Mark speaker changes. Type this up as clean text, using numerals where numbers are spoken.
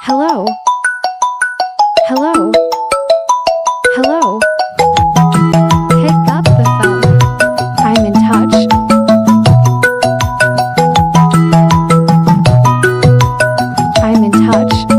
Speaker 1: Hello? Hello? Hello? Pick up the phone. I'm in touch. I'm in touch.